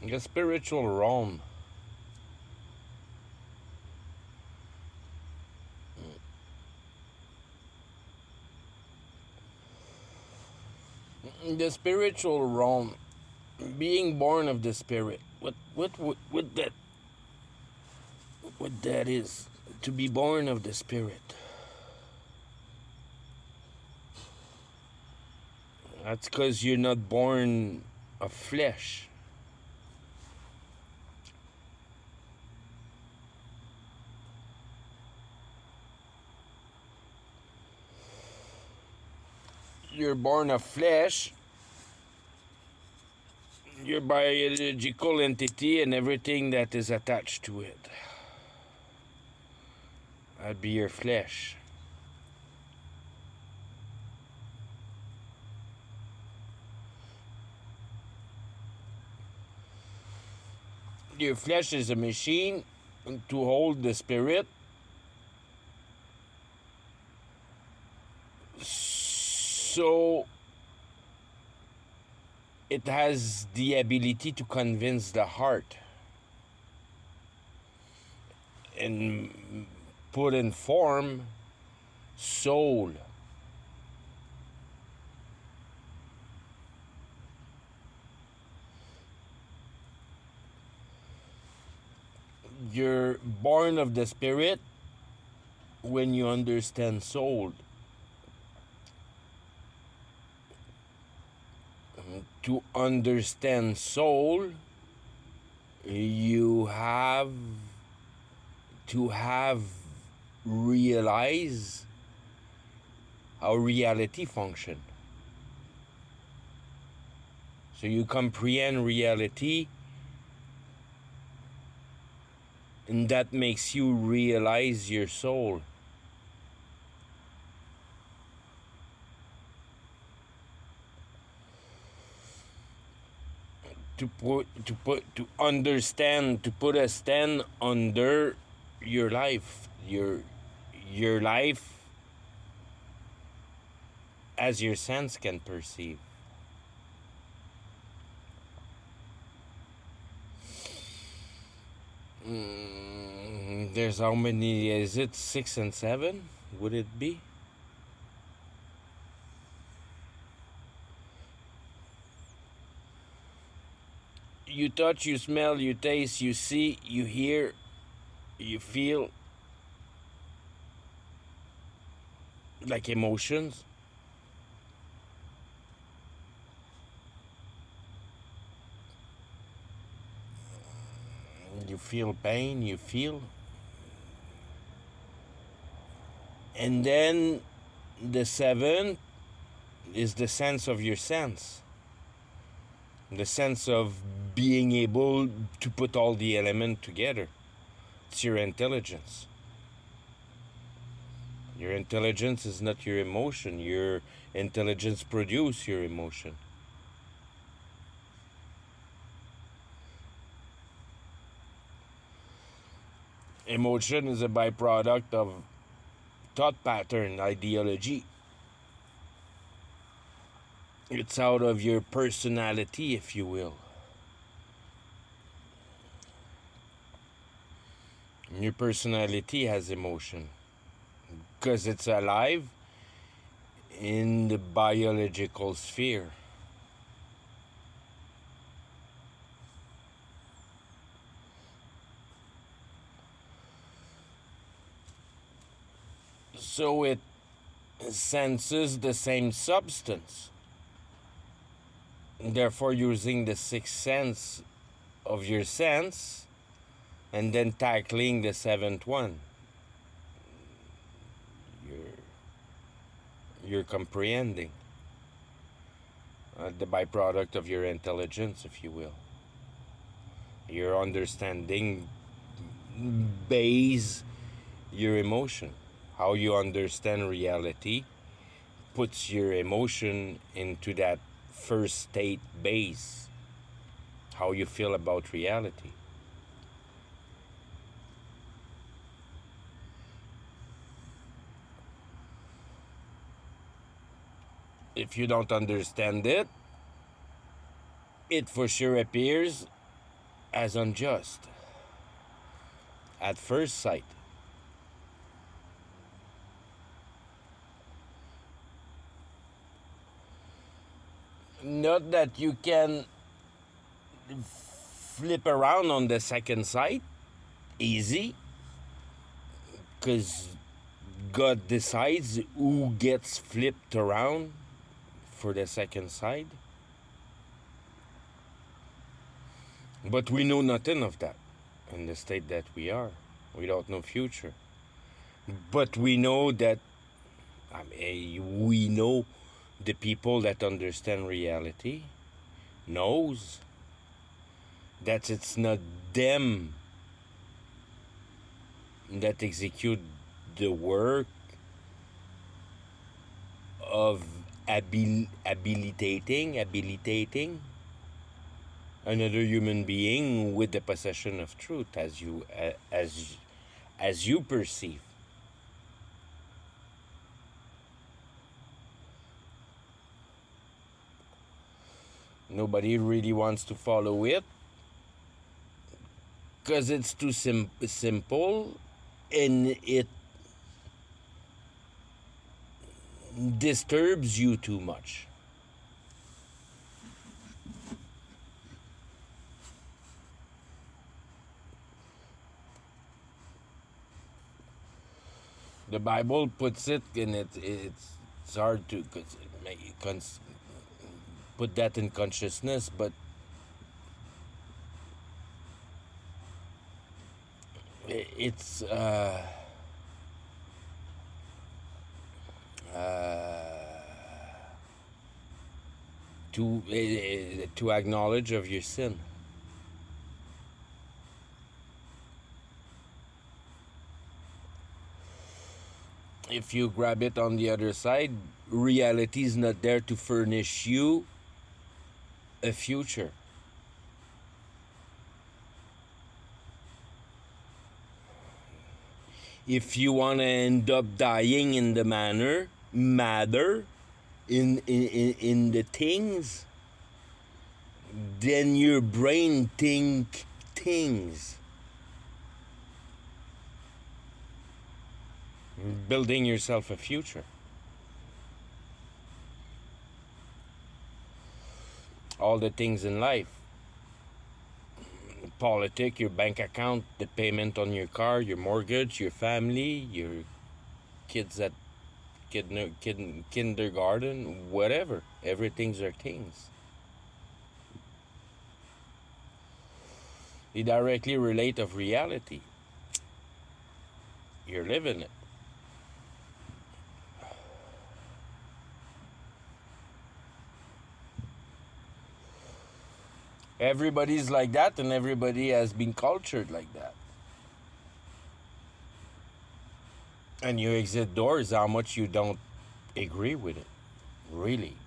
The spiritual realm. The spiritual realm, being born of the spirit. What that is to be born of the spirit. That's because you're not born of flesh. You're born of flesh, your biological entity and everything that is attached to it. That'd be your flesh. Your flesh is a machine to hold the spirit. So it has the ability to convince the heart and put in form soul. You're born of the spirit when you understand soul. To understand soul, you have to have realize how reality function. So you comprehend reality, and that makes you realize your soul. To understand, to put a stand under your life, your life as your sense can perceive. There's how many? Is it 6 and 7? Would it be? You touch, you smell, you taste, you see, you hear, you feel, like emotions. You feel pain, you feel. And then the 7 is the sense of your sense. The sense of being able to put all the elements together. It's your intelligence. Your intelligence is not your emotion. Your intelligence produces your emotion. Emotion is a byproduct of thought pattern, ideology. It's out of your personality, if you will. Your personality has emotion because it's alive in the biological sphere. So it senses the same substance. Therefore, using the sixth sense of your sense and then tackling the seventh one. You're comprehending the byproduct of your intelligence, if you will. Your understanding base your emotion. How you understand reality puts your emotion into that first state base. How you feel about reality. If you don't understand it, it for sure appears as unjust at first sight. Not that you can flip around on the second sight easy, because God decides who gets flipped around for the second side. But we know nothing of that in the state that we are. We don't know future. But we know that, we know the people that understand reality knows that it's not them that execute the work of habilitating another human being with the possession of truth as you perceive. Nobody really wants to follow it because it's too simple, and it disturbs you too much. The Bible puts it, and it's hard to put that in consciousness, but it's to acknowledge of your sin. If you grab it on the other side, reality is not there to furnish you a future. If you want to end up dying in the matter, in the things, then your brain think things. Building yourself a future. All the things in life. Politics, your bank account, the payment on your car, your mortgage, your family, your kids at kindergarten, whatever. Everything's are things. They directly relate of reality. You're living it. Everybody's like that, and everybody has been cultured like that. And you exit doors how much you don't agree with it, really,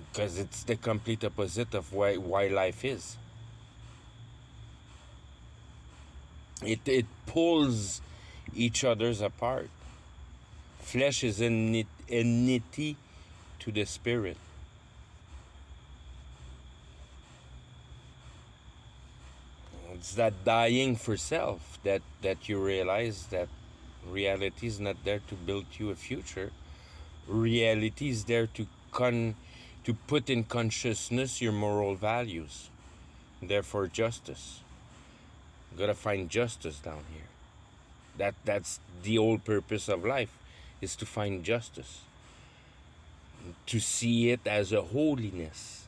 because it's the complete opposite of why life is. It pulls each other's apart. Flesh is enmity to the spirit. It's that dying for self that you realize that reality is not there to build you a future. Reality is there to put in consciousness your moral values. Therefore, justice. You gotta find justice down here. That's the whole purpose of life, is to find justice. To see it as a holiness.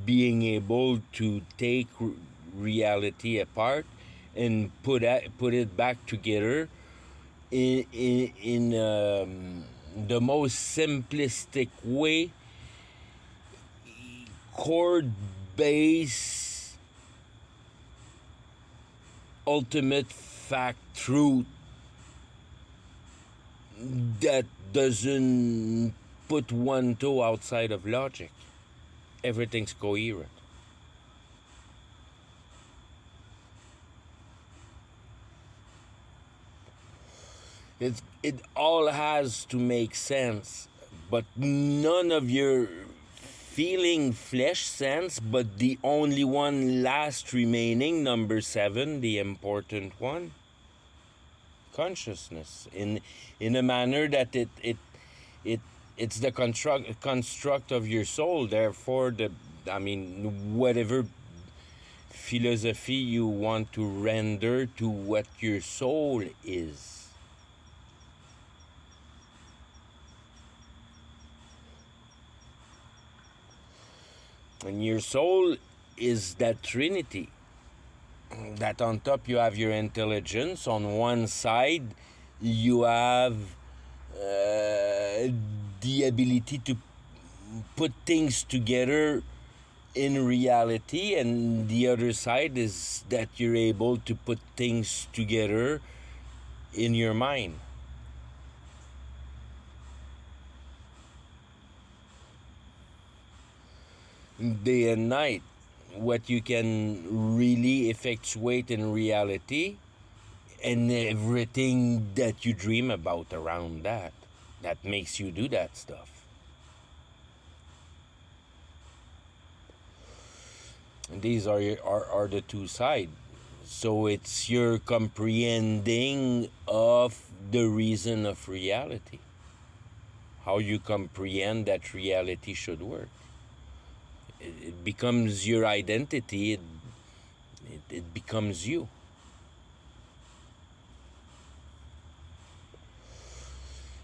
Being able to take reality apart and put it back together in the most simplistic way, chord based, ultimate fact truth that doesn't put one toe outside of logic. Everything's coherent. It all has to make sense, but none of your feeling flesh sense, but the only one last remaining, number 7, the important one, consciousness, in a manner that it's the construct of your soul. Therefore, whatever philosophy you want to render to what your soul is. And your soul is that trinity. That on top you have your intelligence. On one side, you have the ability to put things together in reality, and the other side is that you're able to put things together in your mind. Day and night, what you can really effectuate in reality, and everything that you dream about around that makes you do that stuff. And these are the two sides. So it's your comprehending of the reason of reality, how you comprehend that reality should work. It becomes your identity. It becomes you.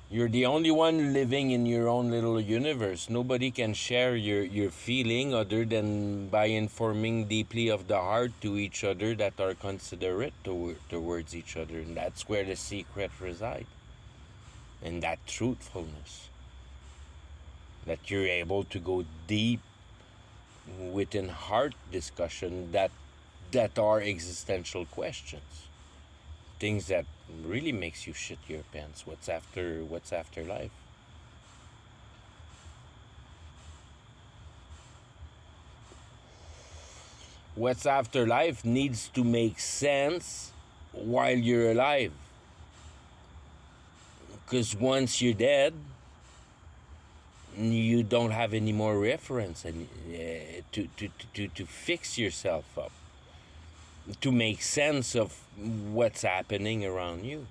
You're the only one living in your own little universe. Nobody can share your feeling other than by informing deeply of the heart to each other that are considerate towards each other. And that's where the secret resides. And that truthfulness. That you're able to go deep within heart discussion that are existential questions. Things that really makes you shit your pants. What's after life? What's after life needs to make sense while you're alive. Because once you're dead, you don't have any more reference and to fix yourself up, to make sense of what's happening around you.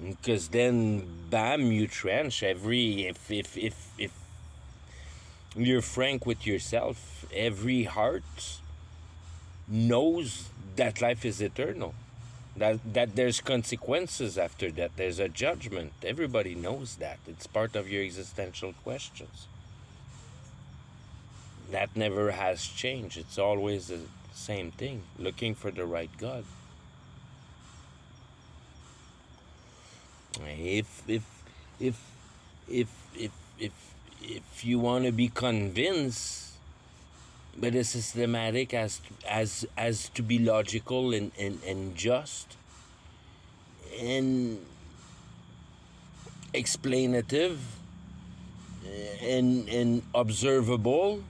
Because then, bam, you trench if you're frank with yourself, every heart knows that life is eternal. That there's consequences after that. There's a judgment. Everybody knows that. It's part of your existential questions. That never has changed. It's always the same thing. Looking for the right God. If you want to be convinced, but it's systematic as to be logical and just and explanative and observable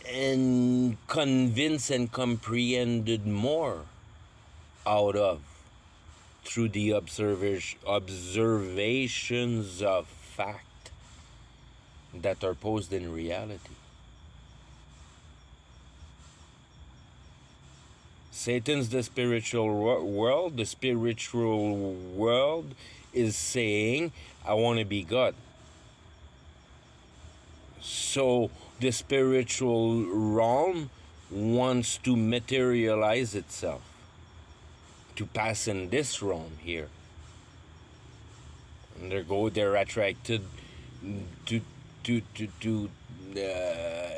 and convinced and comprehended more out of through the observations of fact that are posed in reality. Satan's the spiritual world. The spiritual world is saying, I want to be God. So the spiritual realm wants to materialize itself, to pass in this realm here. And they're attracted to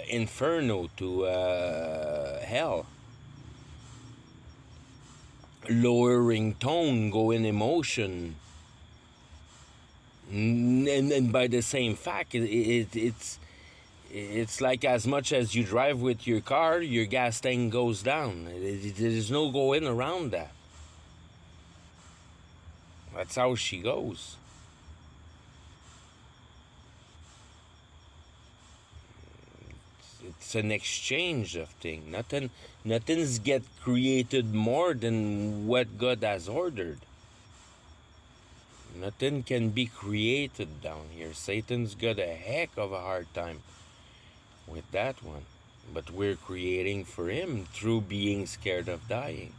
inferno, to hell. Lowering tone, go in emotion, and by the same fact, it's like as much as you drive with your car, your gas tank goes down. There's no going around that. That's how she goes. It's an exchange of things. Nothing's get created more than what God has ordered. Nothing can be created down here. Satan's got a heck of a hard time with that one. But we're creating for him through being scared of dying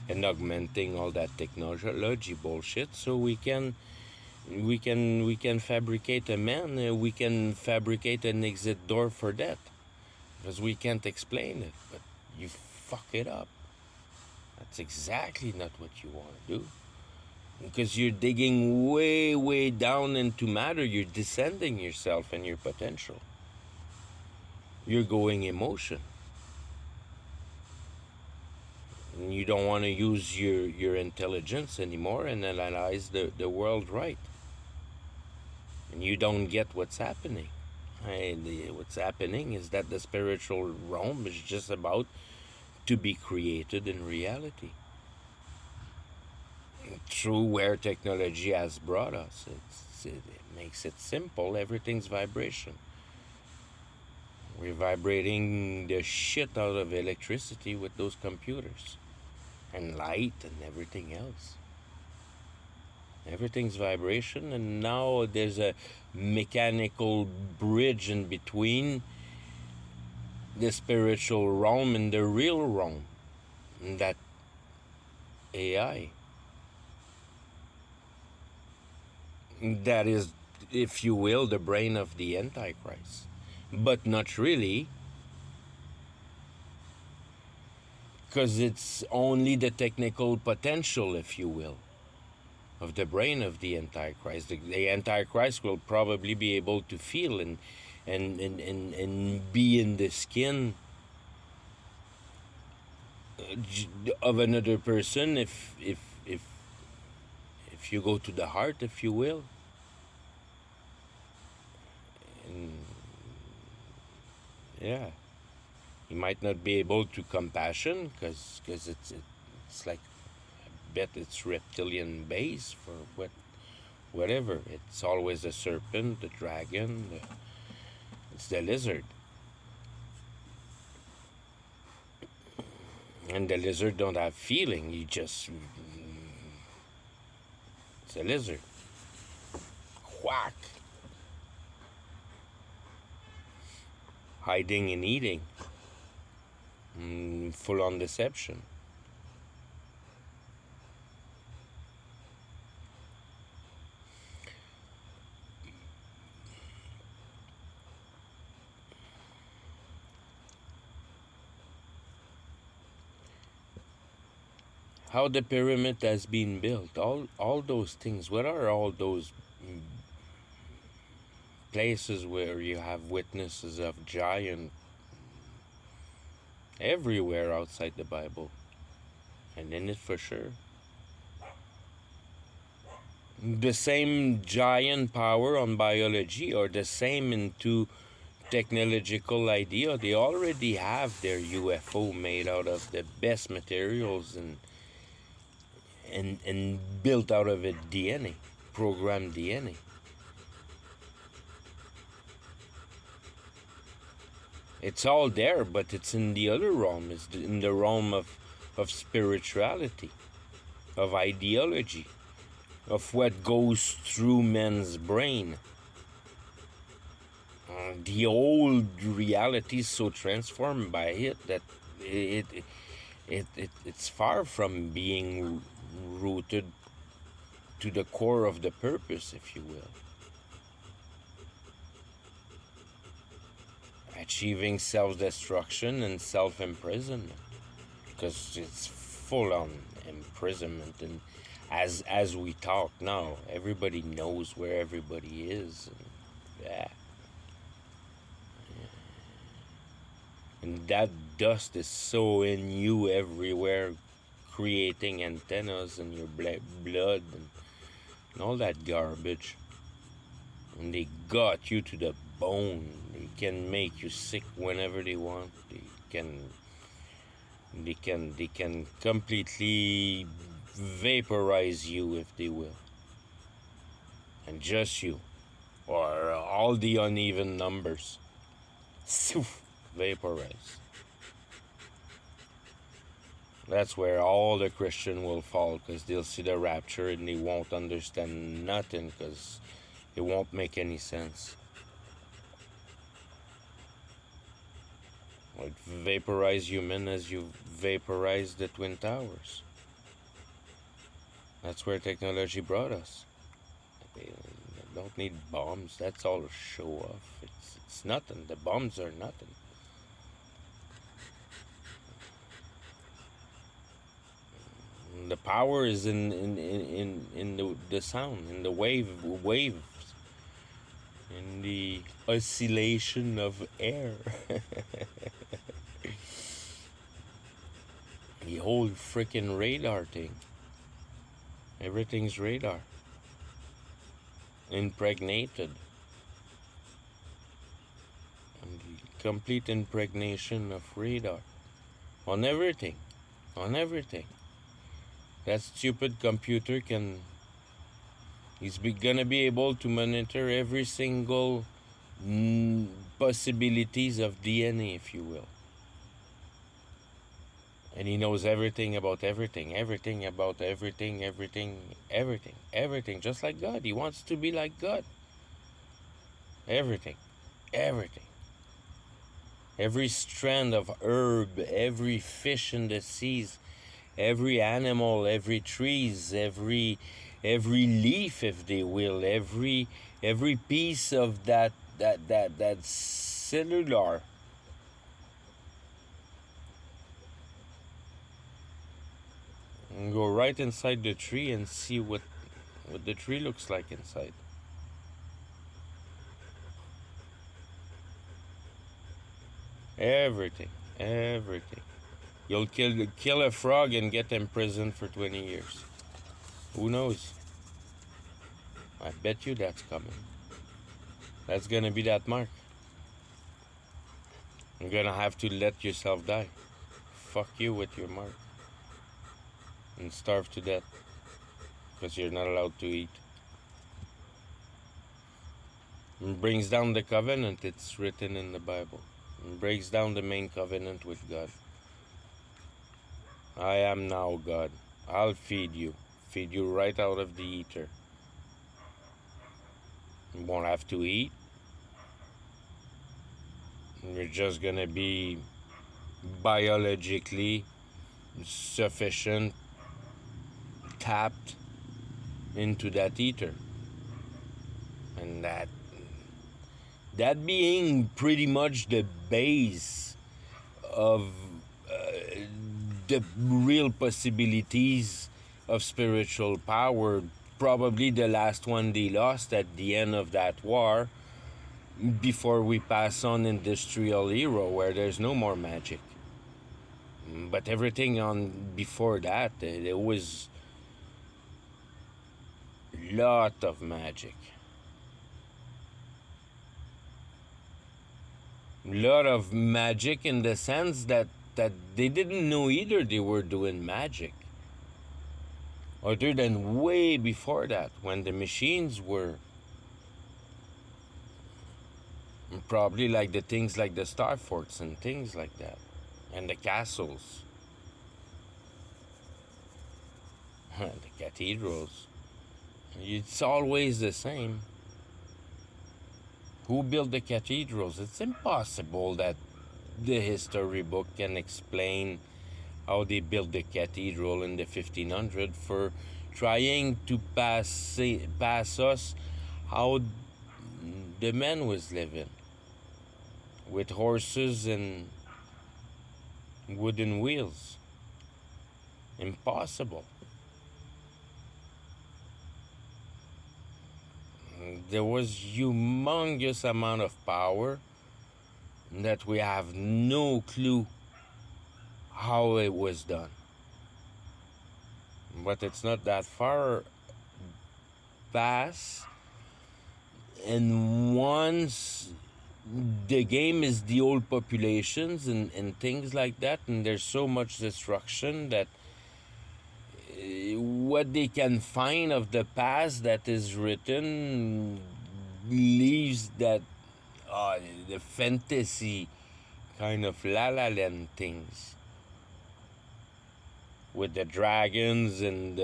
and augmenting all that technology bullshit, so we can fabricate a man, we can fabricate an exit door for that, because we can't explain it, but you fuck it up. That's exactly not what you want to do, because you're digging way down into matter. You're descending yourself and your potential. You're going emotion. And you don't want to use your intelligence anymore and analyze the world right. And you don't get what's happening. What's happening is that the spiritual realm is just about to be created in reality. Through where technology has brought us. It makes it simple. Everything's vibration. We're vibrating the shit out of electricity with those computers. And light and everything else. Everything's vibration, and now there's a mechanical bridge in between the spiritual realm and the real realm. And that AI. That is, if you will, the brain of the Antichrist. But not really, because it's only the technical potential, if you will, of the brain of the Antichrist. The Antichrist will probably be able to feel and be in the skin of another person if you go to the heart, if you will. And yeah, he might not be able to compassion because it's like, I bet it's reptilian base for whatever. It's always a serpent, the dragon, it's the lizard. And the lizard don't have feeling. It's a lizard. Whack. Hiding and eating. Full on deception. How the pyramid has been built, all those things. What are all those places where you have witnesses of giant everywhere outside the Bible, and in it for sure? The same giant power on biology, or the same into technological idea. They already have their UFO made out of the best materials and built out of a DNA, programmed DNA. It's all there, but it's in the other realm. It's in the realm of spirituality, of ideology, of what goes through men's brain. The old reality is so transformed by it that it's far from being rooted to the core of the purpose, if you will. Achieving self-destruction and self-imprisonment, because it's full-on imprisonment. And as we talk now, everybody knows where everybody is, and yeah. And that dust is so in you everywhere, creating antennas in your blood and all that garbage. And they got you to the bone. They can make you sick whenever they want. They can completely vaporize you if they will. And just you, or all the uneven numbers. Vaporize. That's where all the Christian will fall, because they'll see the rapture and they won't understand nothing, because it won't make any sense. Like vaporize human as you vaporize the Twin Towers. That's where technology brought us. They don't need bombs. That's all a show off. It's nothing. The bombs are nothing. The power is in the sound, in the waves, in the oscillation of air. The whole freaking radar thing. Everything's radar. Impregnated. And the complete impregnation of radar. On everything. On everything. That stupid computer he's gonna be able to monitor every single possibilities of DNA, if you will. And he knows everything about everything, everything about everything, everything, everything, everything, just like God. He wants to be like God. Everything, everything. Every strand of herb, every fish in the seas, every animal, every trees, every leaf, if they will, every piece of that cellular. And go right inside the tree and see what the tree looks like inside. Everything, everything. You'll kill a frog and get imprisoned for 20 years. Who knows? I bet you that's coming. That's gonna be that mark. You're gonna have to let yourself die. Fuck you with your mark. And starve to death. Because you're not allowed to eat. It brings down the covenant, it's written in the Bible. It breaks down the main covenant with God. I am now God. I'll feed you. Feed you right out of the eater. You won't have to eat. You're just gonna be biologically sufficient, tapped into that eater. And that being pretty much the base of the real possibilities of spiritual power. Probably the last one they lost at the end of that war, before we pass on industrial era where there's no more magic. But everything on before that, there was lot of magic. Lot of magic in the sense that they didn't know either they were doing magic. Other than way before that, when the machines were probably like the things like the star forts and things like that, and the castles, the cathedrals. It's always the same. Who built the cathedrals? It's impossible that the history book can explain how they built the cathedral in the 1500 for trying to pass us how the man was living with horses and wooden wheels. Impossible. There was humongous amount of power that we have no clue how it was done. But it's not that far past, and once the game is the old populations and things like that, and there's so much destruction that what they can find of the past that is written leaves that the fantasy kind of La La Land things. with the dragons and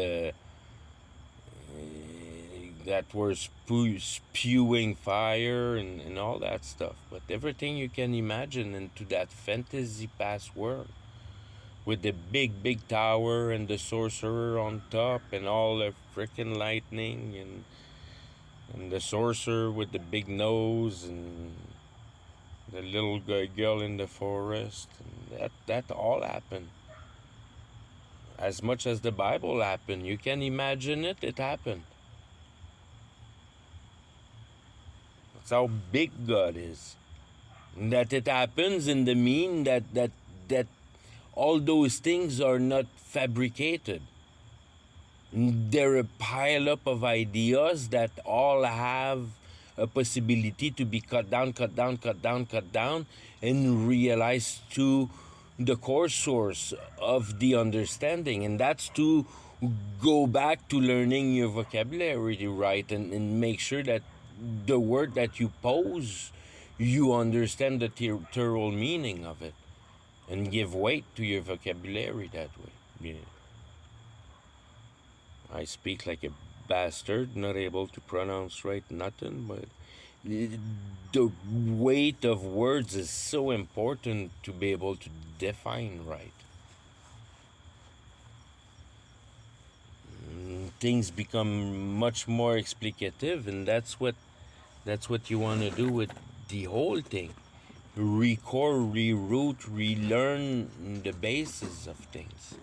that were spewing fire and all that stuff. But everything you can imagine into that fantasy past world, with the big tower and the sorcerer on top and all the freaking lightning and the sorcerer with the big nose and the little girl in the forest. And that all happened. As much as the Bible happened, you can imagine it, it happened. That's how big God is. And that it happens in the mean that all those things are not fabricated. They're a pile up of ideas that all have a possibility to be cut down, and realized to the core source of the understanding. And that's to go back to learning your vocabulary right, and make sure that the word that you pose, you understand the literal meaning of it, and give weight to your vocabulary that way. Yeah. I speak like a bastard, not able to pronounce right nothing, but the weight of words is so important to be able to define right. Things become much more explicative, and that's what you want to do with the whole thing. Record, reroute, relearn the basis of things.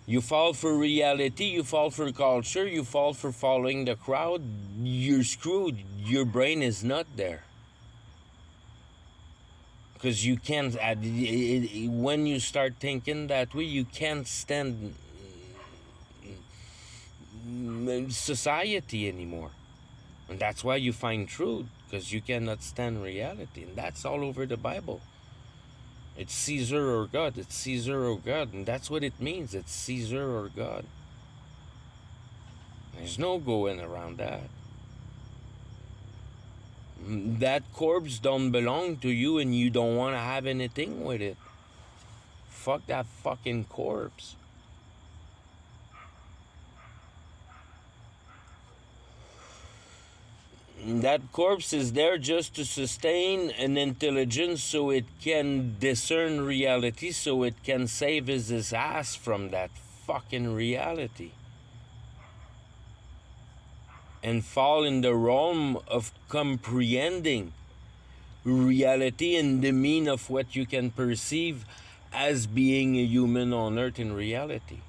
You fall for reality, you fall for culture, you fall for following the crowd, you're screwed. Your brain is not there. Because you can't, when you start thinking that way, you can't stand society anymore. And that's why you find truth, because you cannot stand reality. And that's all over the Bible. It's Caesar or God. It's Caesar or God. And that's what it means. It's Caesar or God. There's no going around that. That corpse don't belong to you, and you don't want to have anything with it. Fuck that fucking corpse. That corpse is there just to sustain an intelligence so it can discern reality, so it can save his ass from that fucking reality. And fall in the realm of comprehending reality and the mean of what you can perceive as being a human on earth in reality.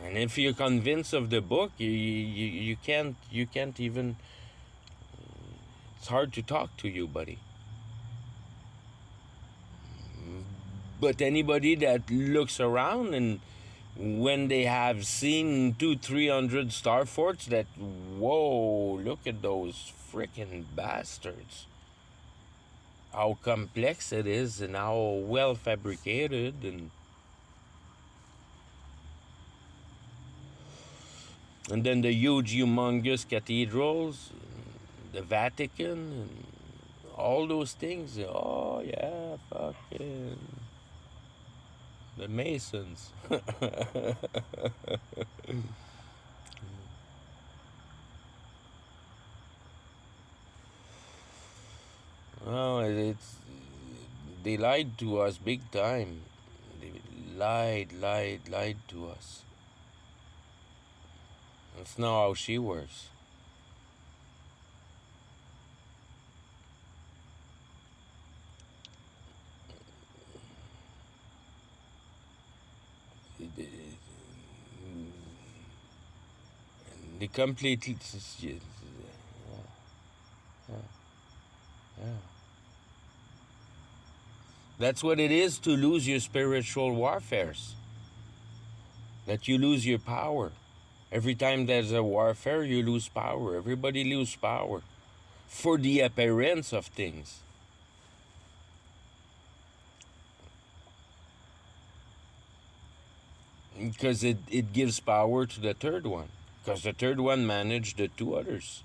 And if you're convinced of the book, you can't even. It's hard to talk to you, buddy. But anybody that looks around, and when they have seen 200-300 star forts, that whoa, look at those freaking bastards. How complex it is, and how well fabricated, and then the huge, humongous cathedrals, the Vatican, and all those things. Oh yeah, fucking the Masons. Oh, they lied to us big time. They lied to us. That's not how she works. They completely. Yeah. That's what it is to lose your spiritual warfares. That you lose your power. Every time there's a warfare, you lose power. Everybody loses power for the appearance of things. Because it gives power to the third one. because the third one managed the two others.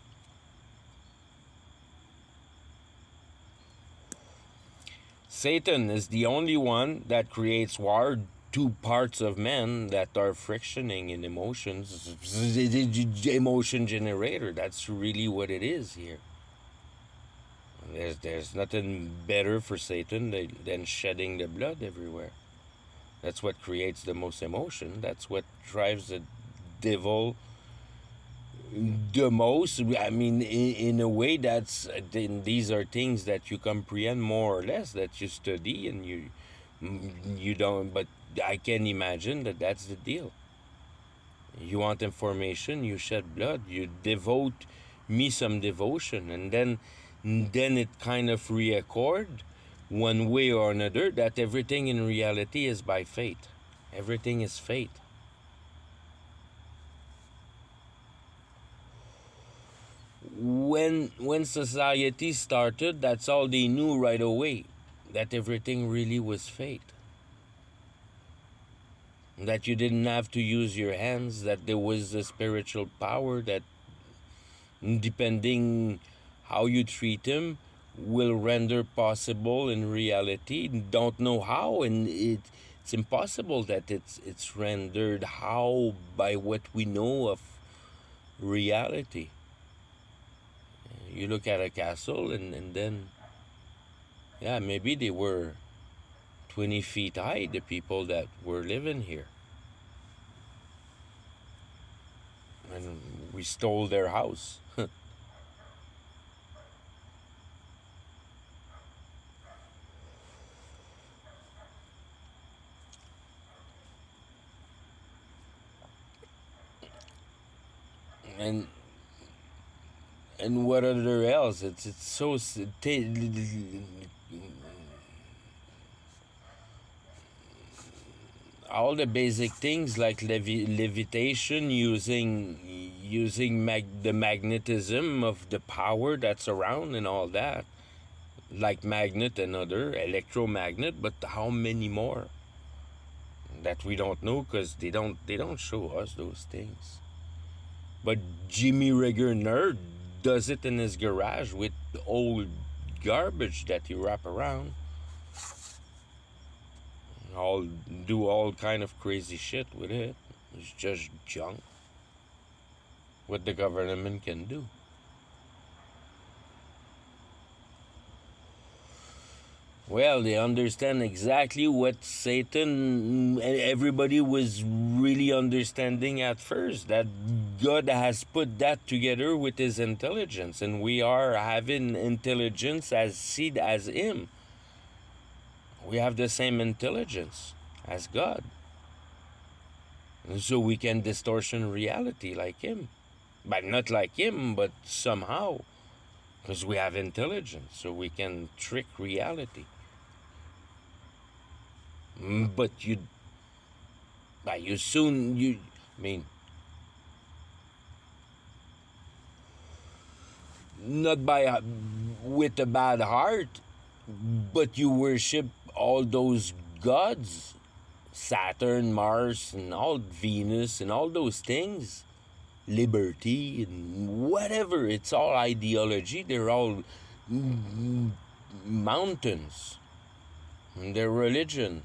Satan is the only one that creates war. Two parts of men that are frictioning in emotions. Emotion generator. That's really what it is here. There's nothing better for Satan than shedding the blood everywhere. That's what creates the most emotion. That's what drives the devil the most. I mean, in a way, these are things that you comprehend more or less, that you study, and you don't. But I can imagine that that's the deal. You want information, you shed blood, you devote me some devotion, and then it kind of reaccord one way or another that everything in reality is by fate. Everything is fate. When society started, that's all they knew right away, that everything really was fate. That you didn't have to use your hands, that there was a spiritual power that, depending how you treat him, will render possible in reality. Don't know how, and it's impossible that it's rendered how by what we know of reality. You look at a castle, and then, yeah, maybe they were 20 feet high, the people that were living here. And we stole their house. and and what other else? It's so all the basic things like levitation, using the magnetism of the power that's around and all that, like magnet and other electromagnet. But how many more that we don't know, because they don't show us those things. But Jimmy Rigger Nerd does it in his garage with old garbage that he wrap around. Do all kind of crazy shit with it. It's just junk. What the government can do. Well, they understand exactly what Satan, everybody was really understanding at first, that God has put that together with his intelligence, and we are having intelligence as seed as him. We have the same intelligence as God. And so we can distortion reality like him. But not like him, but somehow. Because we have intelligence, so we can trick reality. But you I mean, not with a bad heart, but you worship all those gods, Saturn, Mars, and all Venus, and all those things, liberty, and whatever. It's all ideology. They're all mountains. And their religion.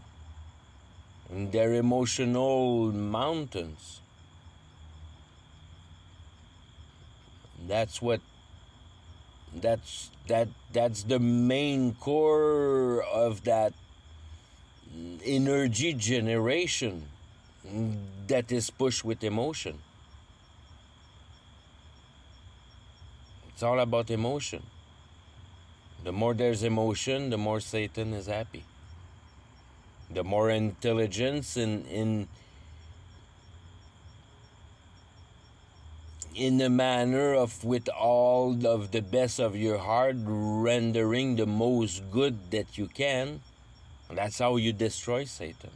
And their emotional mountains. That's the main core of that energy generation that is pushed with emotion. It's all about emotion. The more there's emotion, the more Satan is happy. The more intelligence in a manner of, with all of the best of your heart, rendering the most good that you can. That's how you destroy Satan.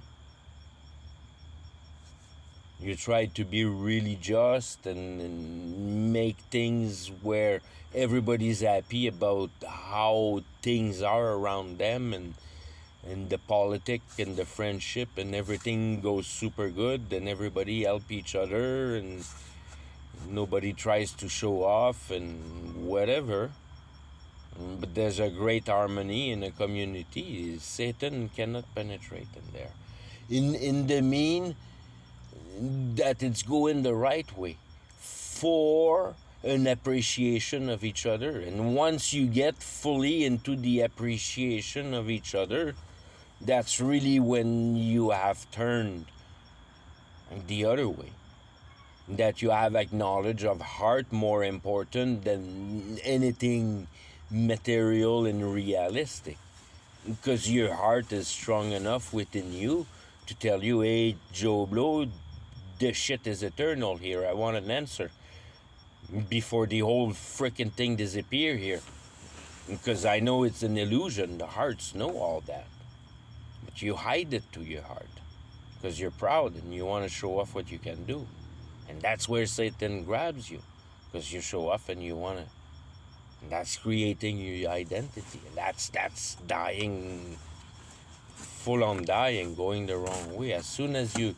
You try to be really just and make things where everybody's happy about how things are around them, and the politic and the friendship and everything goes super good, and everybody help each other, and nobody tries to show off and whatever. But there's a great harmony in a community. Satan cannot penetrate in there. In the mean that it's going the right way for an appreciation of each other. And once you get fully into the appreciation of each other, that's really when you have turned the other way. That you have acknowledged of heart more important than anything material and realistic. Because your heart is strong enough within you to tell you, hey, Joe Blow, this shit is eternal here. I want an answer before the whole freaking thing disappear here. Because I know it's an illusion. The hearts know all that. But you hide it to your heart. Because you're proud and you want to show off what you can do. And that's where Satan grabs you. Because you show off and you want to. And that's creating your identity. And that's dying, full on dying, going the wrong way. As soon as you,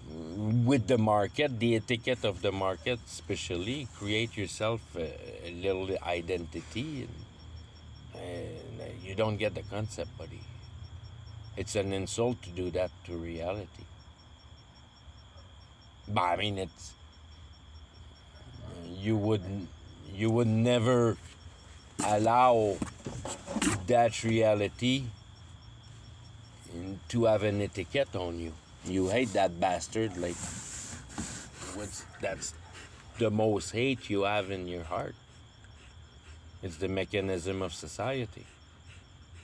with the market, the etiquette of the market especially, create yourself a little identity, and you don't get the concept, buddy. It's an insult to do that to reality. But I mean, it's, you would never allow that reality to have an etiquette on you. You hate that bastard like that's the most hate you have in your heart. It's the mechanism of society.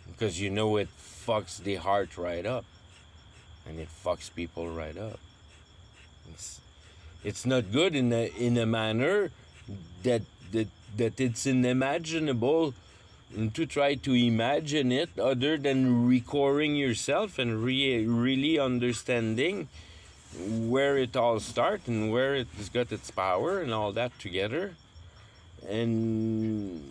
Because you know it fucks the heart right up. And it fucks people right up. It's not good in a manner that it's unimaginable to try to imagine it other than recording yourself and really understanding where it all starts and where it's got its power and all that together. And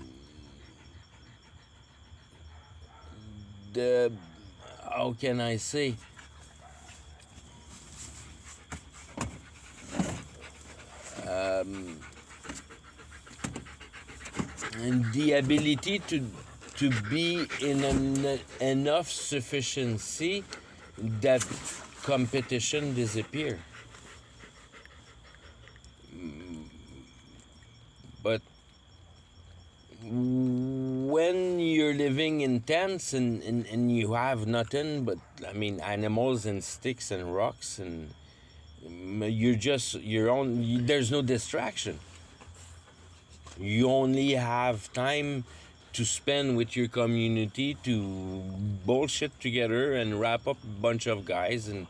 the, how can I say, and the ability to be in enough sufficiency that competition disappear. But when you're living in tents and you have nothing but, I mean, animals and sticks and rocks, and you're just your own, there's no distraction. You only have time to spend with your community to bullshit together and wrap up a bunch of guys and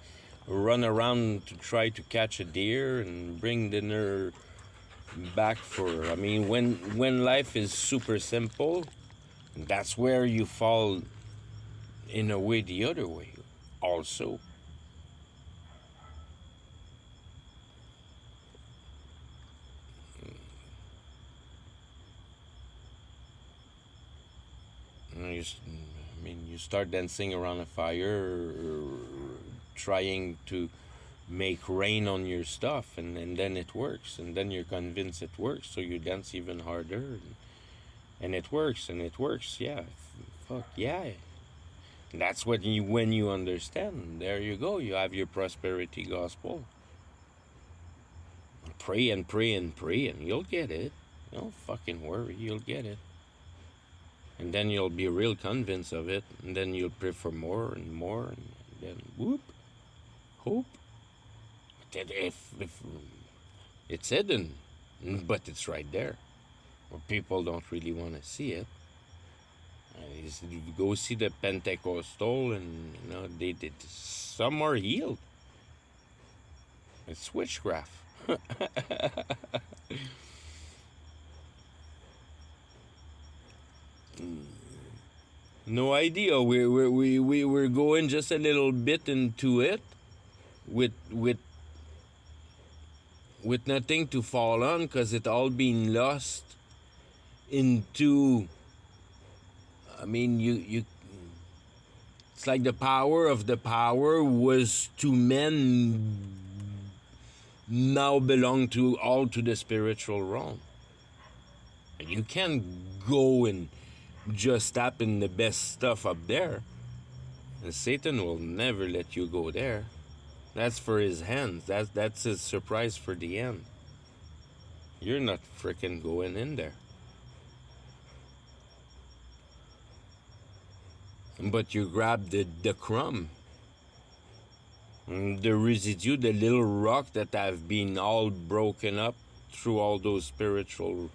run around to try to catch a deer and bring dinner back for, I mean, when life is super simple, that's where you fall in a way the other way also. You start dancing around a fire, trying to make rain on your stuff, and then it works, and then you're convinced it works, so you dance even harder, and it works, and it works. Yeah, fuck yeah. And that's what you, when you understand, there you go. You have your prosperity gospel. Pray and pray and pray, and you'll get it. Don't fucking worry, you'll get it. And then you'll be real convinced of it, and then you'll pray for more and more, and then whoop, hope. If it's hidden, but it's right there, where people don't really want to see it. You go see the Pentecostal, and you know they did. Some are healed. It's witchcraft. No idea. We're going just a little bit into it, with nothing to fall on, because it all been lost into. I mean, you. It's like the power of the power was to men now belong to all to the spiritual realm. And you can't go and just tap in the best stuff up there. And Satan will never let you go there. That's for his hands. That's his surprise for the end. You're not frickin' going in there. But you grab the crumb, the residue, the little rock that have been all broken up through all those spiritual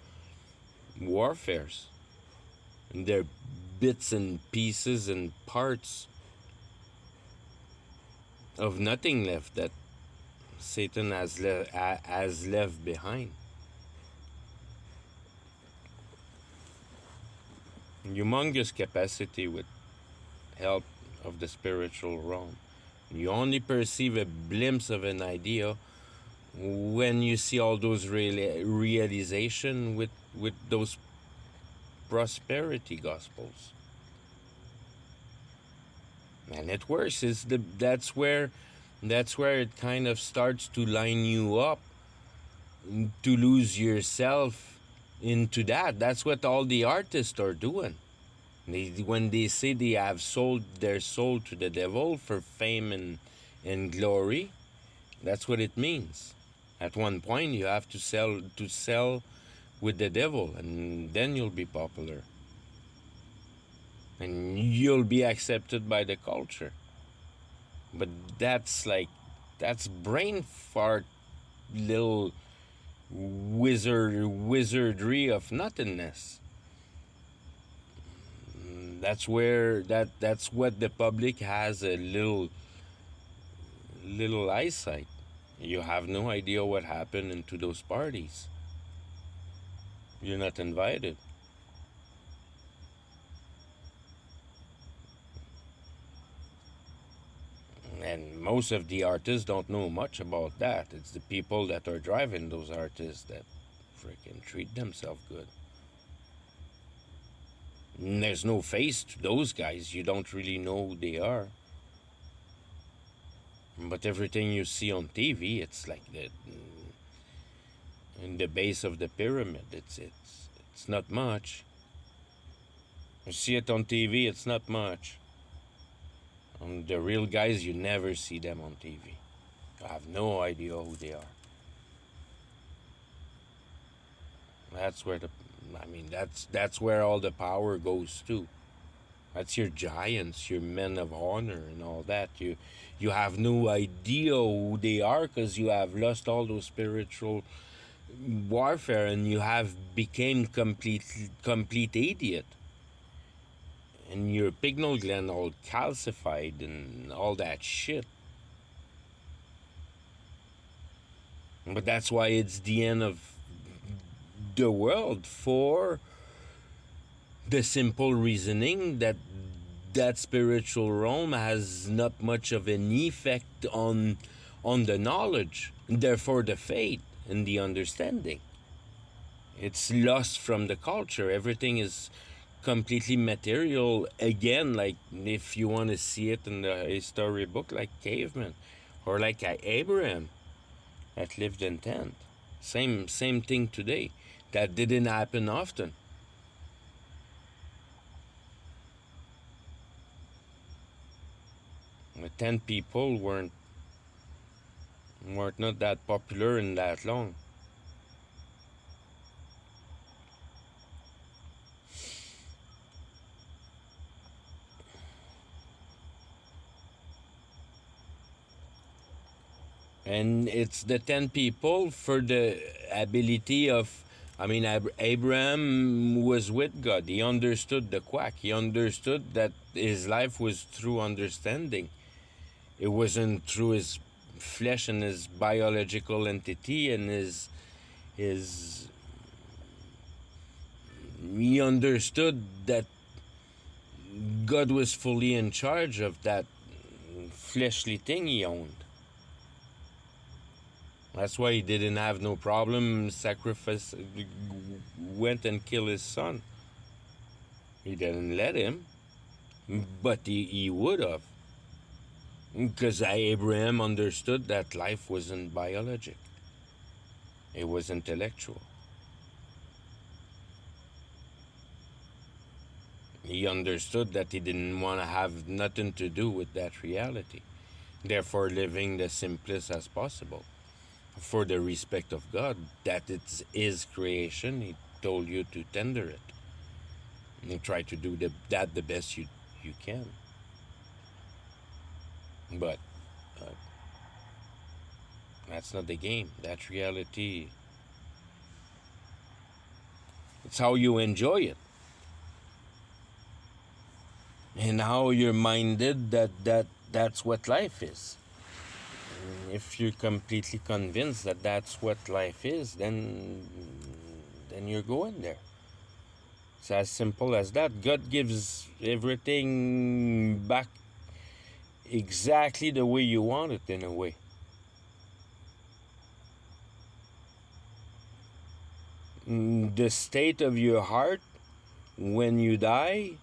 warfares. And they're bits and pieces and parts of nothing left that Satan has left behind. Humongous capacity with help of the spiritual realm. You only perceive a glimpse of an idea when you see all those realization with those prosperity gospels. And it works. That's where it kind of starts to line you up to lose yourself into that. That's what all the artists are doing. When they say they have sold their soul to the devil for fame and glory, that's what it means. At one point, you have to sell with the devil, and then you'll be popular. And you'll be accepted by the culture. But that's brain fart little wizardry of nothingness. That's where that's what the public has a little eyesight. You have no idea what happened into those parties. You're not invited. And most of the artists don't know much about that. It's the people that are driving those artists that freaking treat themselves good. And there's no face to those guys. You don't really know who they are. But everything you see on TV, it's like in the base of the pyramid. It's not much. You see it on TV, it's not much. The real guys, you never see them on TV. You have no idea who they are. That's where all the power goes to. That's your giants, your men of honor and all that. You have no idea who they are because you have lost all those spiritual warfare and you have become complete idiot. And your pineal gland all calcified and all that shit. But that's why it's the end of the world, for the simple reasoning that spiritual realm has not much of an effect on the knowledge, therefore the faith and the understanding. It's lost from the culture. Everything is completely material again, like if you want to see it in the history book, like cavemen or like Abraham that lived in tent. Same thing today. That didn't happen often. The 10 people weren't not that popular and that long. And it's the 10 people for the ability of, Abraham was with God. He understood the quack. He understood that his life was through understanding. It wasn't through his flesh and his biological entity and his he understood that God was fully in charge of that fleshly thing he owned. That's why he didn't have no problem went and killed his son. He didn't let him, but he would have. Because Abraham understood that life wasn't biologic. It was intellectual. He understood that he didn't want to have nothing to do with that reality. Therefore, living the simplest as possible. For the respect of God, that it's His creation, He told you to tender it. And you try to do that the best you can. But that's not the game. That's reality. It's how you enjoy it. And how you're minded that's what life is. And if you're completely convinced that that's what life is, then you're going there. It's as simple as that. God gives everything back exactly the way you want it, in a way. The state of your heart when you die,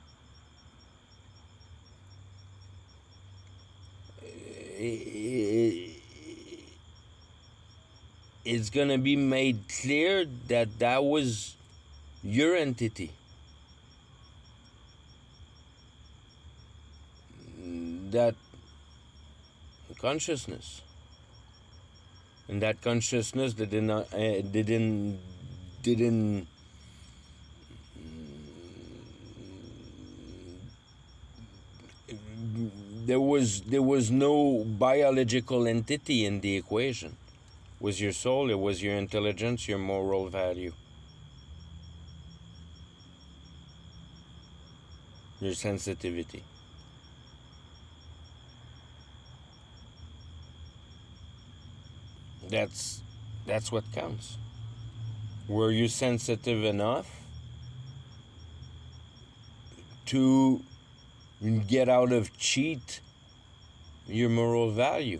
it's gonna be made clear that was your entity. That consciousness. And that consciousness didn't there was no biological entity in the equation. It was your soul, it was your intelligence, your moral value, your sensitivity. That's what counts. Were you sensitive enough to get out of cheat your moral value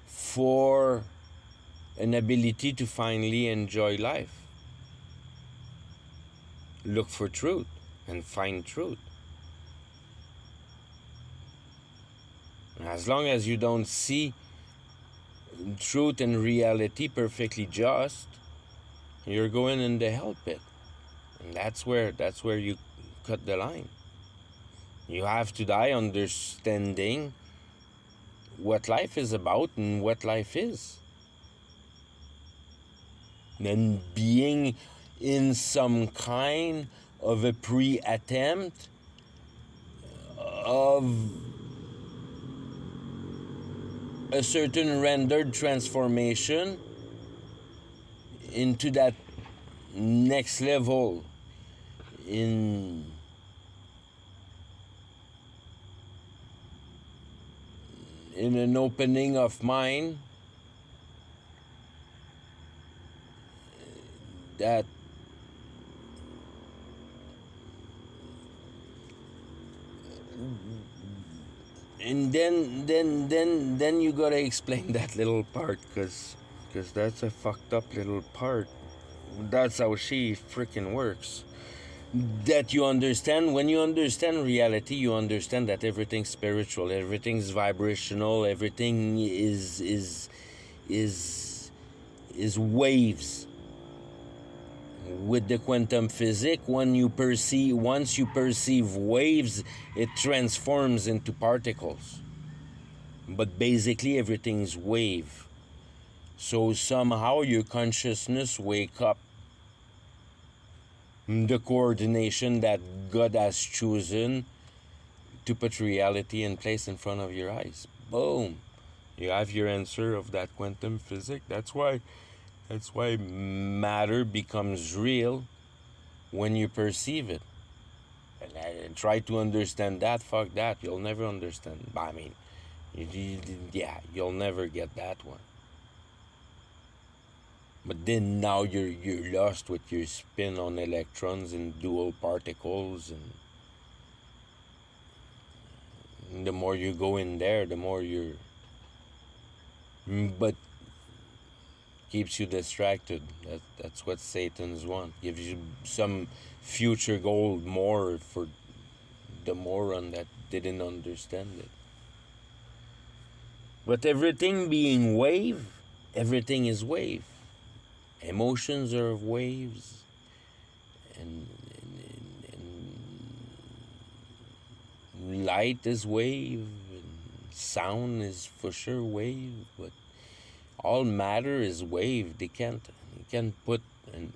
for an ability to finally enjoy life? Look for truth and find truth. As long as you don't see truth and reality perfectly just, you're going in the hell pit. And that's where you cut the line. You have to die understanding what life is about and what life is. Then being in some kind of a pre-attempt of a certain rendered transformation into that next level in an opening of mind that and then you gotta explain that little part, because that's a fucked up little part. That's how she freaking works. That you understand, when you understand reality, you understand that everything's spiritual, everything's vibrational, everything is waves. With the quantum physics, once you perceive waves, it transforms into particles. But basically everything's wave. So somehow your consciousness wake up the coordination that God has chosen to put reality in place in front of your eyes. Boom. You have your answer of that quantum physics. That's why matter becomes real when you perceive it. And try to understand that, fuck that. You'll never understand. I mean, you'll never get that one. But then now you're lost with your spin on electrons and dual particles, and the more you go in there, the more you're. But keeps you distracted. That's what Satan's want. Gives you some future goal more for the moron that didn't understand it. But everything being wave, everything is wave. Emotions are waves, and, and light is wave, and sound is for sure wave, but all matter is wave. They can't, you can't put, and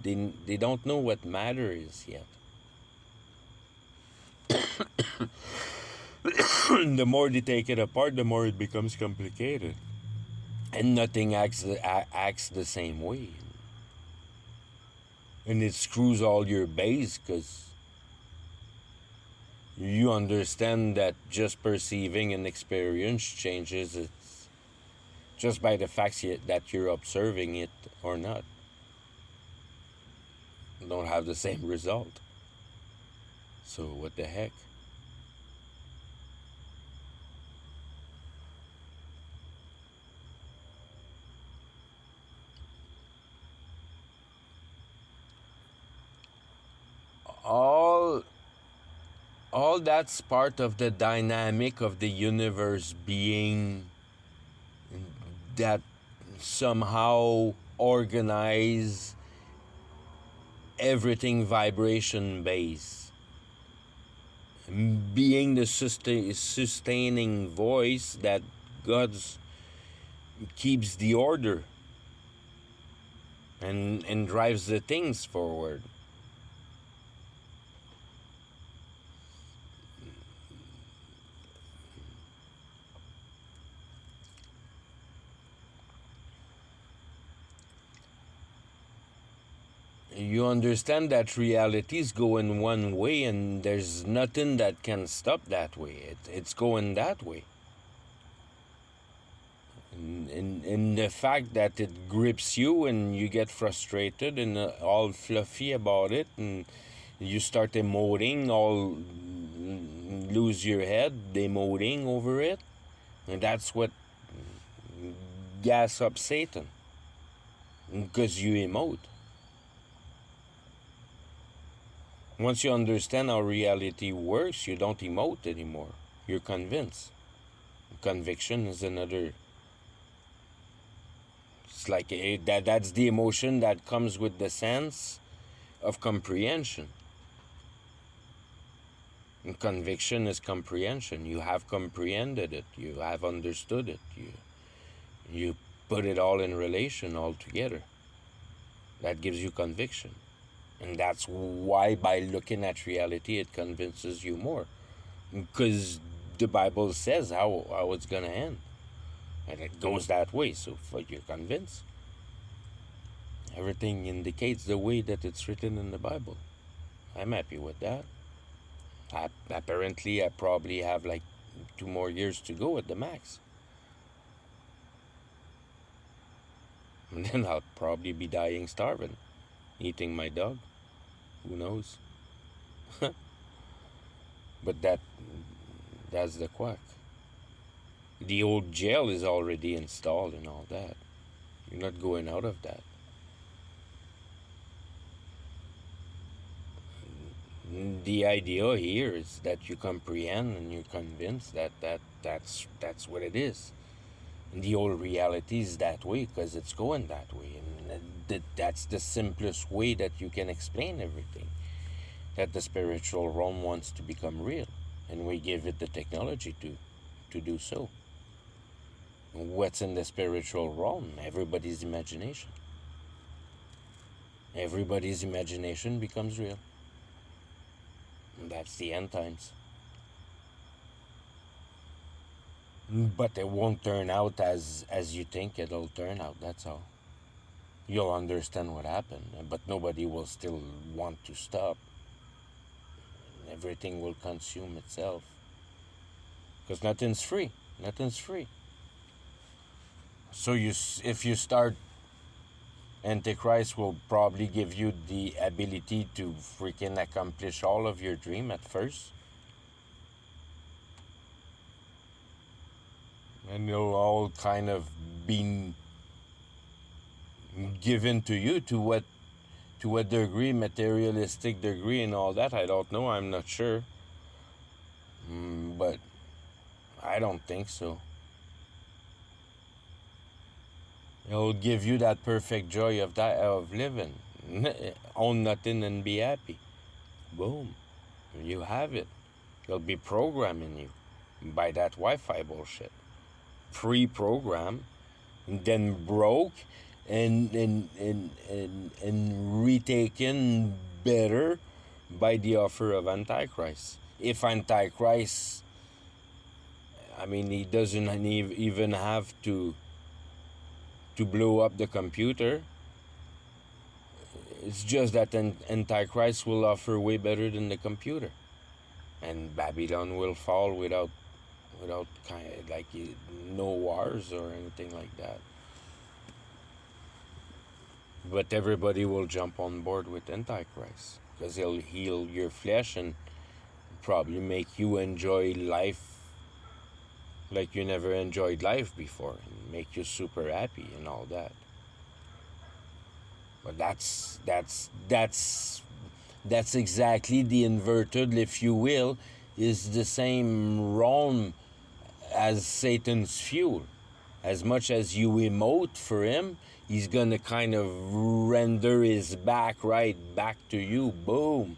they don't know what matter is yet. The more they take it apart, the more it becomes complicated, and nothing acts the same way, and it screws all your base because you understand that just perceiving an experience changes it just by the fact that you're observing it or not. You don't have the same result. So what the heck? All all that's part of the dynamic of the universe being that somehow organize everything vibration based, being the sustaining voice that God's keeps the order and drives the things forward. You understand that reality is going one way and there's nothing that can stop that way. It's going that way. And the fact that it grips you and you get frustrated and all fluffy about it, and you start emoting, all lose your head, emoting over it, and that's what gas up Satan, because you emote. Once you understand how reality works, you don't emote anymore. You're convinced. Conviction is another. It's like that's the emotion that comes with the sense of comprehension. And conviction is comprehension. You have comprehended it. You have understood it. You put it all in relation all together. That gives you conviction. And that's why by looking at reality it convinces you more. Because the Bible says how it's gonna end. And it goes that way, so you're convinced. Everything indicates the way that it's written in the Bible. I'm happy with that. Apparently, I probably have like 2 more years to go at the max. And then I'll probably be dying starving, eating my dog. Who knows? But that's the quack. The old jail is already installed and all that. You're not going out of that. The idea here is that you comprehend and you're convinced that's what it is. And the whole reality is that way because it's going that way, and that's the simplest way that you can explain everything. That the spiritual realm wants to become real, and we give it the technology to do so. What's in the spiritual realm? Everybody's imagination. Everybody's imagination becomes real. And that's the end times. But it won't turn out as you think it'll turn out, that's all. You'll understand what happened, but nobody will still want to stop. Everything will consume itself. Because nothing's free. Nothing's free. So if you start, Antichrist will probably give you the ability to freaking accomplish all of your dream at first. And it'll all kind of be given to you to what degree, materialistic degree and all that, I don't know, I'm not sure. But I don't think so. It'll give you that perfect joy of living. Own nothing and be happy. Boom. You have it. It'll be programming you by that Wi-Fi bullshit. Pre-programmed, then broke, and retaken better by the offer of Antichrist. If Antichrist, I mean, he doesn't even have to blow up the computer. It's just that Antichrist will offer way better than the computer, and Babylon will fall without kind of like no wars or anything like that. But everybody will jump on board with Antichrist because he'll heal your flesh and probably make you enjoy life like you never enjoyed life before, and make you super happy and all that. But that's exactly the inverted, if you will, is the same realm as Satan's fuel. As much as you emote for him, he's gonna kind of render his back right back to you. Boom.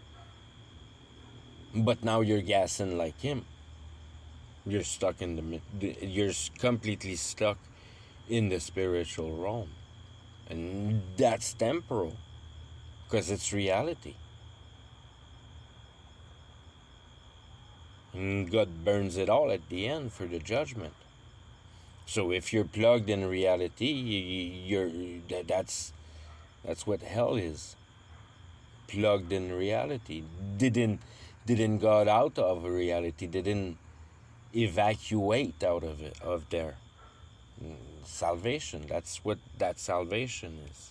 But now you're gassing like him. You're stuck in you're completely stuck in the spiritual realm. And that's temporal because it's reality. And God burns it all at the end for the judgment. So if you're plugged in reality, that's what hell is. Plugged in reality. Didn't got out of reality. Didn't evacuate out of it, of there. Salvation. That's what that salvation is.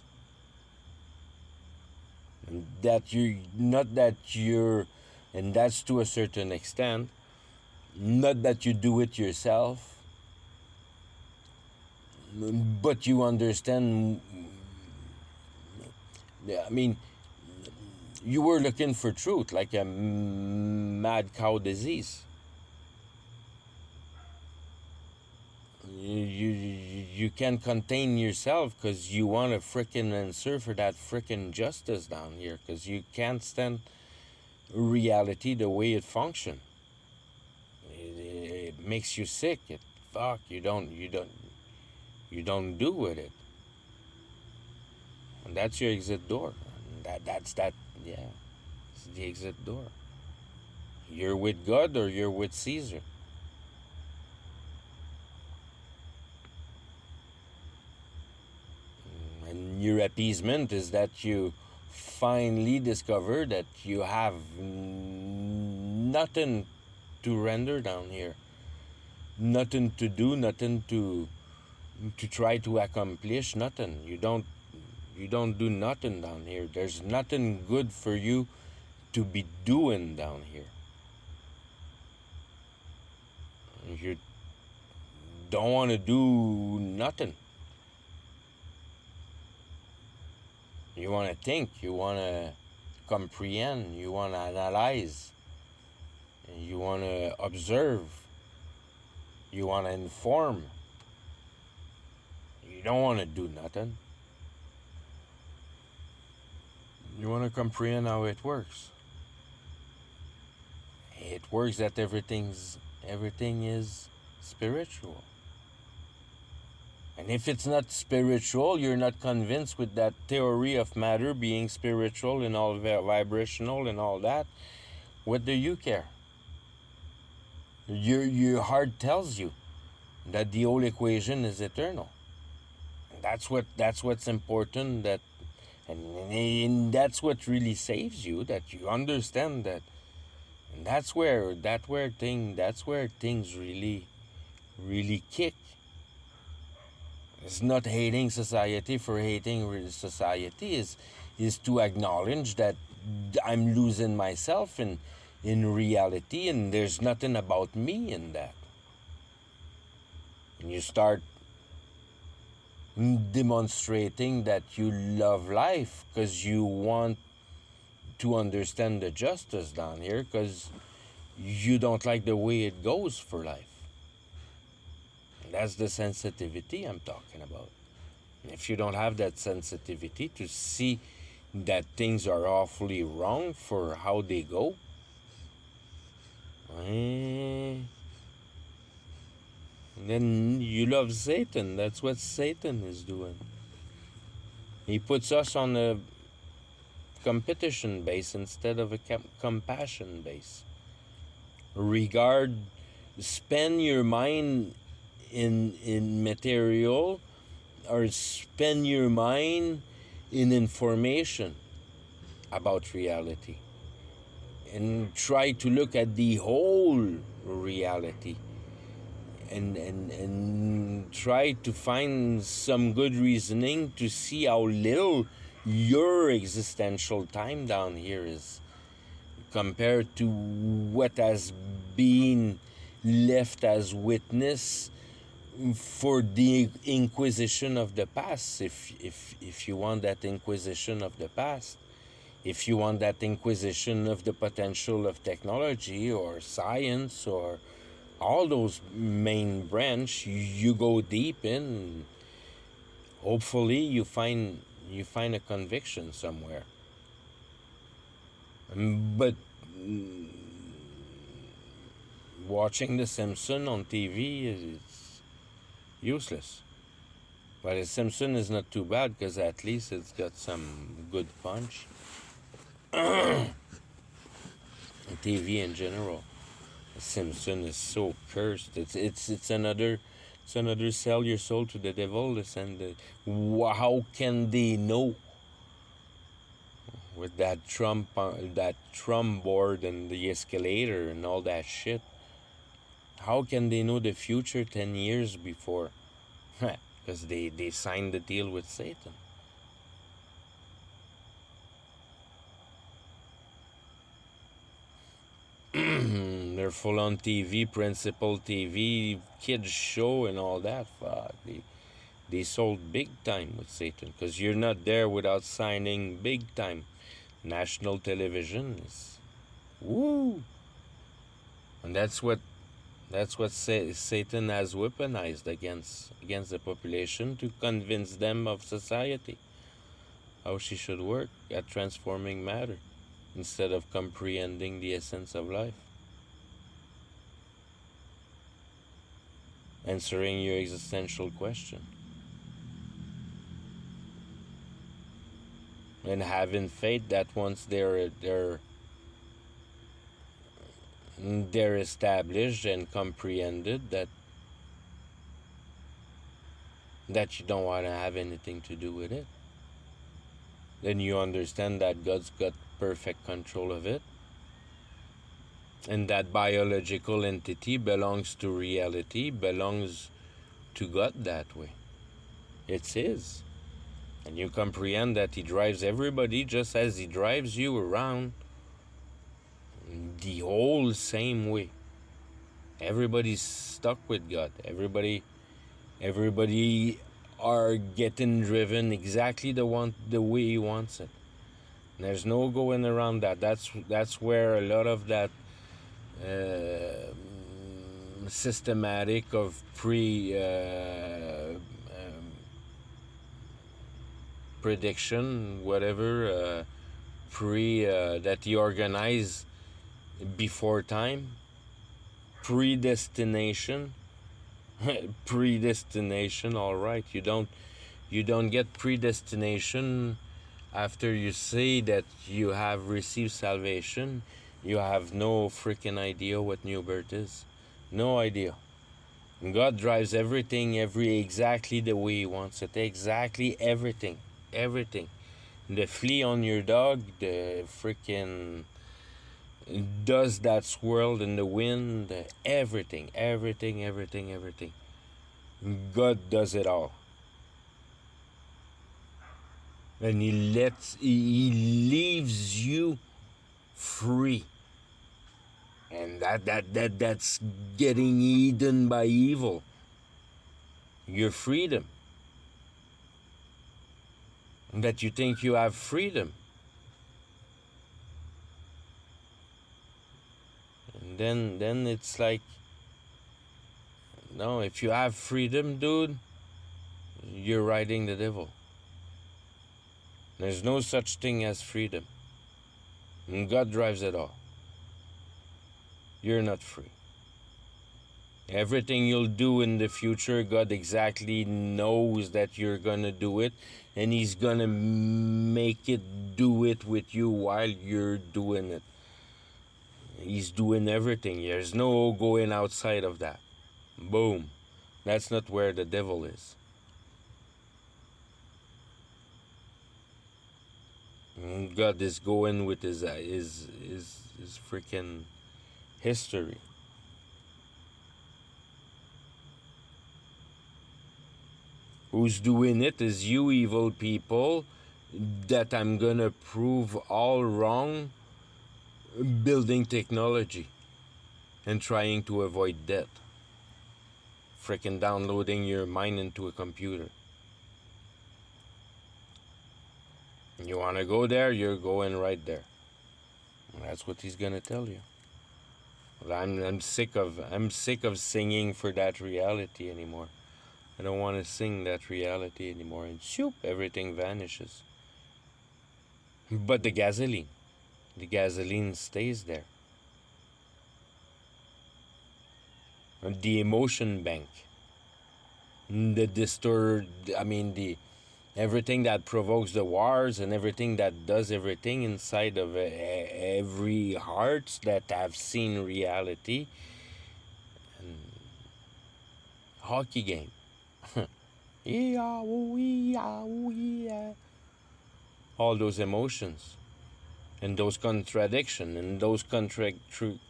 And that you not that you're, and that's to a certain extent. Not that you do it yourself, but you understand. I mean, you were looking for truth like a mad cow disease. You can't contain yourself because you want to frickin' answer for that frickin' justice down here because you can't stand reality the way it functions. It makes you sick. You don't do with it. And that's your exit door. That's that. Yeah, it's the exit door. You're with God or you're with Caesar. And your appeasement is that you finally discover that you have nothing to render down here, nothing to do, nothing to try to accomplish, nothing. You don't do nothing down here. There's nothing good for you to be doing down here. You don't want to do nothing. You want to think, you want to comprehend, you want to analyze, you want to observe, you want to inform. You don't want to do nothing. You want to comprehend how it works. It works that everything is spiritual. And if it's not spiritual, you're not convinced with that theory of matter being spiritual and all vibrational and all that, what do you care? Your heart tells you that the whole equation is eternal. That's what's important, and that's what really saves you, that you understand that. And that's where things really kick. It's not hating society for hating society. Is to acknowledge that I'm losing myself in reality, and there's nothing about me in that. And you start demonstrating that you love life because you want to understand the justice down here because you don't like the way it goes for life. That's the sensitivity I'm talking about. if you don't have that sensitivity to see that things are awfully wrong for how they go, eh, then you love Satan. That's what Satan is doing. He puts us on a competition base instead of a compassion base. Regard, spend your mind in material, or spend your mind in information about reality, and try to look at the whole reality, and try to find some good reasoning to see how little your existential time down here is compared to what has been left as witness for the inquisition of the past. If you want that inquisition of the past, if you want that inquisition of the potential of technology or science or all those main branch, you go deep in. Hopefully, you find a conviction somewhere. But watching The Simpsons on TV is useless. But The Simpsons is not too bad because at least it's got some good punch. TV in general, The Simpsons is so cursed. It's another sell your soul to the devil. Listen, how can they know with that Trump board and the escalator and all that shit? How can they know the future 10 years before? Because they signed the deal with Satan. They're full on TV, principal TV, kids show, and all that. Fuck, they sold big time with Satan because you're not there without signing big time. National television is woo, and that's what Satan has weaponized against the population to convince them of society, how she should work at transforming matter instead of comprehending the essence of life. Answering your existential question. And having faith that once they're established and comprehended, that you don't want to have anything to do with it. Then you understand that God's got perfect control of it, and that biological entity belongs to reality, belongs to God that way. It's His. And you comprehend that He drives everybody just as He drives you around the whole same way. Everybody's stuck with God. Everybody are getting driven exactly the way He wants it. There's no going around that. That's where a lot of that systematic of prediction, whatever, that He organized before time, predestination. Predestination, all right. You don't get predestination after you say that you have received salvation. You have no freaking idea what new birth is. No idea. God drives everything exactly the way He wants it. Exactly everything. The flea on your dog, the freaking dust that swirled in the wind, everything. God does it all. And He leaves you free. And that's getting eaten by evil. Your freedom. That you think you have freedom. And then it's like, no, if you have freedom, dude, you're riding the devil. There's no such thing as freedom. And God drives it all. You're not free. Everything you'll do in the future, God exactly knows that you're gonna do it, and He's gonna make it do it with you while you're doing it. He's doing everything. There's no going outside of that. Boom. That's not where the devil is. God is going with his freaking history. Who's doing it is you evil people that I'm gonna prove all wrong, building technology and trying to avoid death. Freaking downloading your mind into a computer. You wanna go there, you're going right there. That's what he's gonna tell you. But I'm sick of singing for that reality anymore. I don't want to sing that reality anymore, and shoop, everything vanishes. But the gasoline stays there. And the emotion bank, the everything that provokes the wars and everything that does everything inside of every heart that have seen reality. And hockey game. All those emotions and those contradiction and those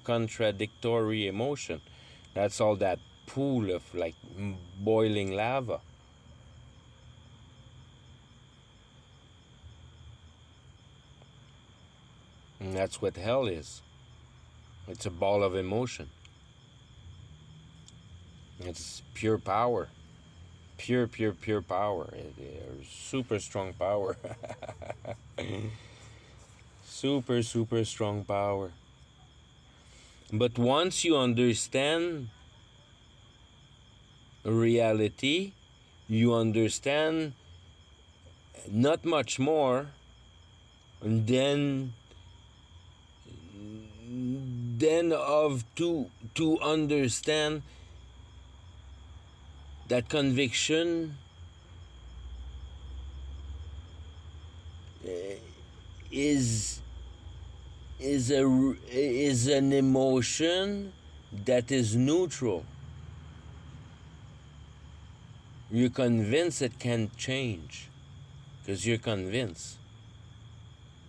contradictory emotion. That's all that pool of like boiling lava. And that's what hell is. It's a ball of emotion. It's pure power. Pure power. Super strong power. Super strong power. But once you understand reality, you understand not much more than of to understand that conviction is an emotion that is neutral. You're convinced it can't change because you're convinced.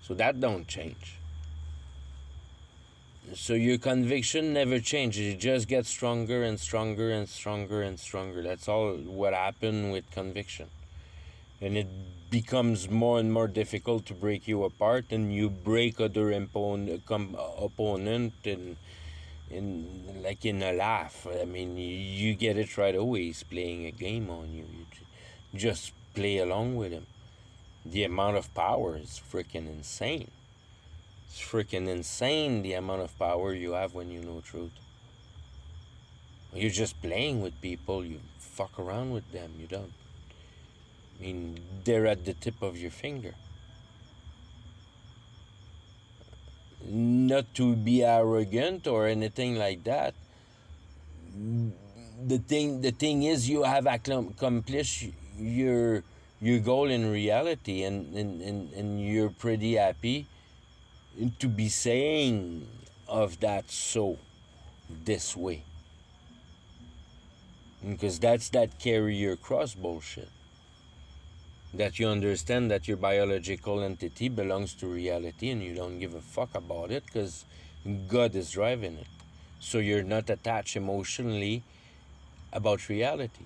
So that don't change. So your conviction never changes. It just gets stronger and stronger and stronger and stronger. That's all what happened with conviction. And it becomes more and more difficult to break you apart, and you break other opponent in like in a laugh. I mean, you get it right away. He's playing a game on you. You just play along with him. The amount of power is freaking insane. It's freaking insane the amount of power you have when you know truth. You're just playing with people. You fuck around with them. You don't. I mean, they're at the tip of your finger. Not to be arrogant or anything like that. The thing is, you have accomplished your goal in reality, and you're pretty happy to be saying of that so this way, because that's that carrier cross bullshit, that you understand that your biological entity belongs to reality and you don't give a fuck about it because God is driving it. So you're not attached emotionally about reality,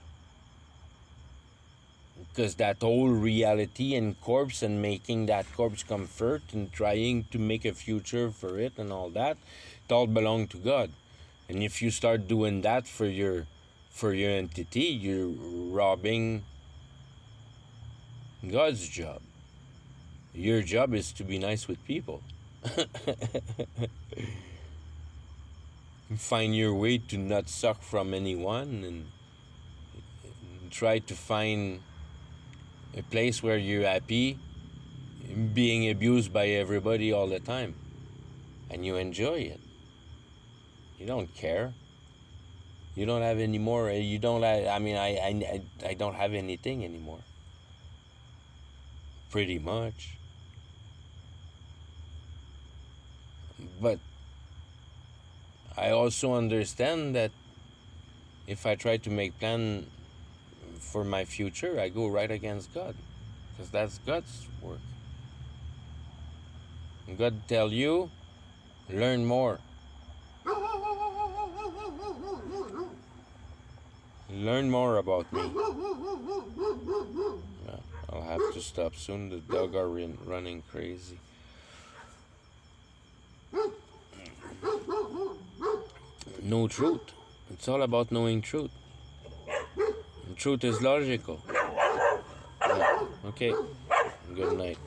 because that whole reality and corpse and making that corpse comfort and trying to make a future for it and all that, it all belong to God. And if you start doing that for your entity, you're robbing God's job. Your job is to be nice with people. Find your way to not suck from anyone, and try to find a place where you're happy, being abused by everybody all the time, and you enjoy it. You don't care. You don't have any more. You don't have. I mean, I don't have anything anymore. Pretty much. But I also understand that if I try to make plan for my future, I go right against God, because that's God's work. God tell you, learn more. Learn more about me. I'll have to stop soon. The dog are running crazy. Know truth. It's all about knowing truth. And truth is logical. Yeah. Okay. Good night.